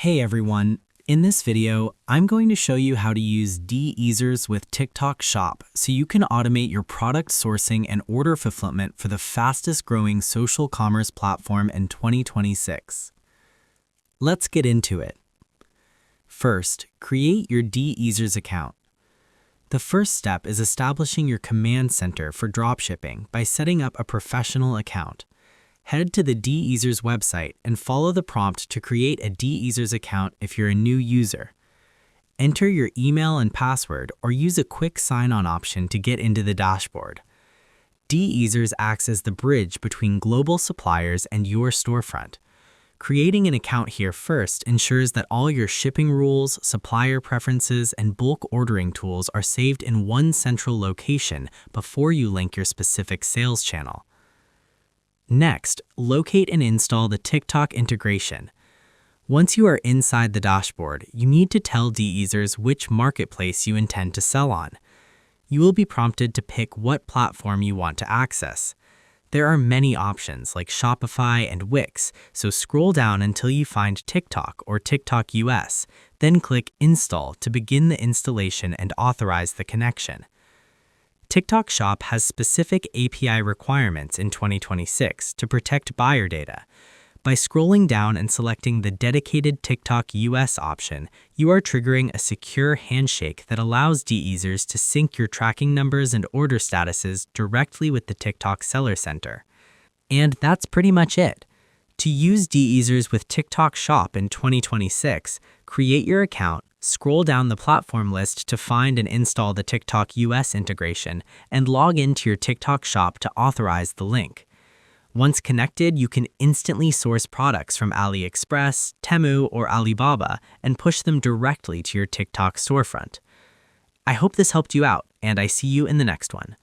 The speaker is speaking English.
Hey everyone, in this video, I'm going to show you how to use DSers with TikTok Shop so you can automate your product sourcing and order fulfillment for the fastest growing social commerce platform in 2026. Let's get into it. First, create your DSers account. The first step is establishing your command center for dropshipping by setting up a professional account. Head to the DSers website and follow the prompt to create a DSers account if you're a new user. Enter your email and password or use a quick sign-on option to get into the dashboard. DSers acts as the bridge between global suppliers and your storefront. Creating an account here first ensures that all your shipping rules, supplier preferences, and bulk ordering tools are saved in one central location before you link your specific sales channel. Next, locate and install the TikTok integration. Once you are inside the dashboard, you need to tell DSers which marketplace you intend to sell on. You will be prompted to pick what platform you want to access. There are many options like Shopify and Wix, so scroll down until you find TikTok or TikTok US, then click Install to begin the installation and authorize the connection. TikTok Shop has specific API requirements in 2026 to protect buyer data. By scrolling down and selecting the dedicated TikTok US option, you are triggering a secure handshake that allows DSers to sync your tracking numbers and order statuses directly with the TikTok Seller Center. And that's pretty much it. To use DSers with TikTok Shop in 2026, create your account, scroll down the platform list to find and install the TikTok US integration, and log into your TikTok Shop to authorize the link. Once connected, you can instantly source products from AliExpress, Temu, or Alibaba and push them directly to your TikTok storefront. I hope this helped you out, and I see you in the next one.